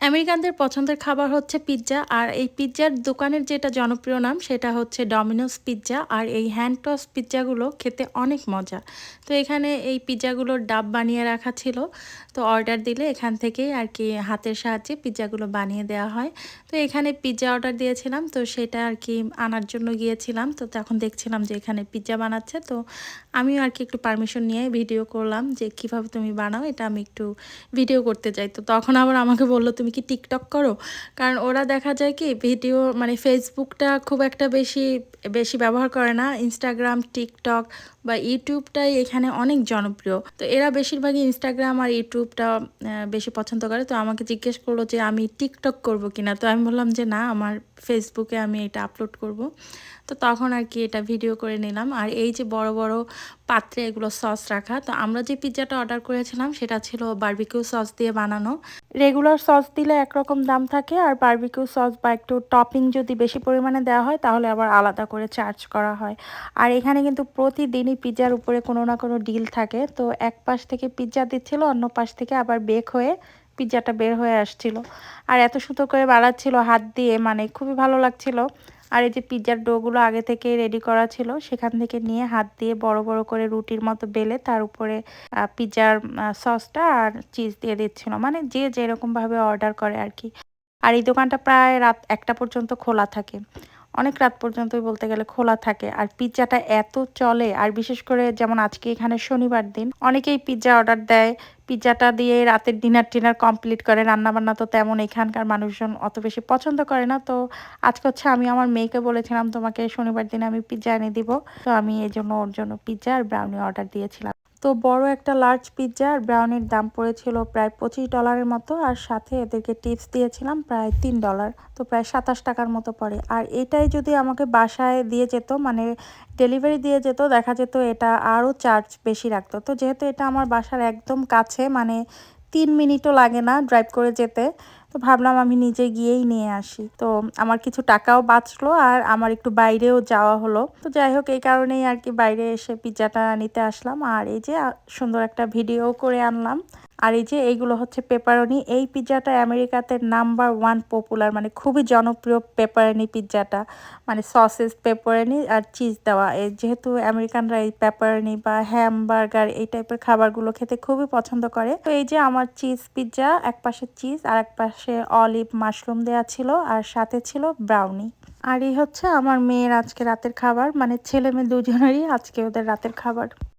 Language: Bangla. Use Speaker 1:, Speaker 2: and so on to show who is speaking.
Speaker 1: আমেরিকানদের পছন্দের খাবার হচ্ছে পিৎজা। আর এই পিৎজার দোকানের যেটা জনপ্রিয় নাম সেটা হচ্ছে ডমিনোস পিৎজা। আর এই হ্যান্ড টস পিৎজাগুলো খেতে অনেক মজা। তো এখানে এই পিৎজাগুলোর ডাব বানিয়ে রাখা ছিল। তো অর্ডার দিলে এখান থেকেই আর কি হাতের সাহায্যে পিৎজাগুলো বানিয়ে দেওয়া হয়। তো এখানে পিৎজা অর্ডার দিয়েছিলাম, তো সেটা আর কি আনার জন্য গিয়েছিলাম। তো তখন দেখছিলাম যে এখানে পিৎজা বানাচ্ছে, তো আমিও আর কি একটু পারমিশন নিয়ে ভিডিও করলাম যে কিভাবে তুমি বানাও, এটা আমি একটু ভিডিও করতে চাই। তো তখন আবার আমাকে বললো তুমি কি টিকটক করো? কারণ ওরা দেখা যায় কি ভিডিও মানে ফেসবুকটা খুব একটা বেশি বেশি ব্যবহার করে না, ইনস্টাগ্রাম টিকটক বা ইউটিউবটাই এখানে অনেক জনপ্রিয়। তো এরা বেশিরভাগই ইনস্টাগ্রাম আর ইউটিউবটা বেশি পছন্দ করে। তো আমাকে জিজ্ঞেস করলো যে আমি টিকটক করব কিনা, তো আমি বললাম যে না, আমার ফেসবুকে আমি এটা আপলোড করব। তো তখন আর কি এটা ভিডিও করে নিলাম। আর এই যে বড় বড় পাত্রে এগুলো সস রাখা, তো আমরা যে পিৎজাটা অর্ডার করেছিলাম সেটা ছিল বারবিকিউ সস দিয়ে বানানো। রেগুলার সস দিলে একরকম দাম থাকে, আর বারবিকিউ সস বা একটু টপিং যদি বেশি পরিমাণে দেওয়া হয় তাহলে আবার আলাদা করে চার্জ করা হয়। আর এখানে কিন্তু প্রতিদিনই পিৎজার উপরে কোনো না কোনো ডিল থাকে। তো এক পাশ থেকে পিৎজা দিচ্ছিল, অন্য পাশ থেকে আবার বেক হয়ে পিৎজাটা বের হয়ে আসছিল। আর এত সুন্দর করে বানাচ্ছিল হাত দিয়ে, মানে খুবই ভালো লাগছিল। আর এই যে পিৎজার ডোগুলো আগে থেকে রেডি করা ছিল, সেখান থেকে নিয়ে হাত দিয়ে বড় বড় করে রুটির মতো বেলে তার উপরে পিৎজার সসটা আর চিজ দিয়ে দিচ্ছিল, মানে যে যেরকমভাবে অর্ডার করে আর কি। আর এই দোকানটা প্রায় রাত 1টা পর্যন্ত খোলা থাকে, অনেক রাত পর্যন্তই বলতে গেলে খোলা থাকে। আর পিৎজাটা এত চলে, আর বিশেষ করে যেমন আজকে এখানে শনিবার দিন, অনেকেই পিৎজা অর্ডার দেয়। পিৎজাটা দিয়ে রাতের ডিনার টিনার কমপ্লিট করে। রান্নাবান্না তো তেমন এখানকার মানুষজন অত বেশি পছন্দ করে না। তো আজকে হচ্ছে আমি আমার মেয়েকে বলেছিলাম তোমাকে শনিবার দিনে আমি পিৎজা এনে দিব, তো আমি এই জন্য ওর জন্য পিৎজা আর ব্রাউনি অর্ডার দিয়েছিলাম। তো বড় একটা লার্জ পিৎজা আর ব্রাউনির দাম পড়েছিল প্রায় $25 মতো, আর সাথে এদেরকে টিপস দিয়েছিলাম প্রায় $3, তো প্রায় 27 টাকার মতো পড়ে। আর এটাই যদি আমাকে বাসায় দিয়ে যেত, মানে ডেলিভারি দিয়ে যেত, দেখা যেত এটা আরও চার্জ বেশি রাখতো। তো যেহেতু এটা আমার বাসার একদম কাছে, মানে 3 মিনিটও লাগে না ড্রাইভ করে যেতে, তো ভাবলাম আমি নিজে গিয়েই নিয়ে আসি। তো আমার কিছু টাকাও বাঁচলো, আর আমার একটু বাইরেও যাওয়া হলো। তো যাই হোক, এই কারণেই আর কি বাইরে এসে পিৎজাটা নিতে আসলাম। আর এই যে সুন্দর একটা ভিডিও করে আনলাম। আর এই যে এইগুলো হচ্ছে পেপারনি। এই পিৎজাটা আমেরিকাতে নাম্বার 1 পপুলার, মানে খুবই জনপ্রিয় পেপারনি পিৎজাটা। মানে সসেস পেপারনি আর চিজ দেওয়া, যেহেতু আমেরিকানরা এই পেপারনি বা হ্যামবার্গার এই টাইপের খাবারগুলো খেতে খুবই পছন্দ করে। তো এই যে আমার চিজ পিৎজা, এক পাশে চিজ আর এক পাশে অলিভ মাশরুম দেওয়া ছিল, আর সাথে ছিল ব্রাউনি। আর এই হচ্ছে আমার মেয়ের আজকে রাতের খাবার, মানে ছেলে মেয়ে দুজনেরই আজকে ওদের রাতের খাবার।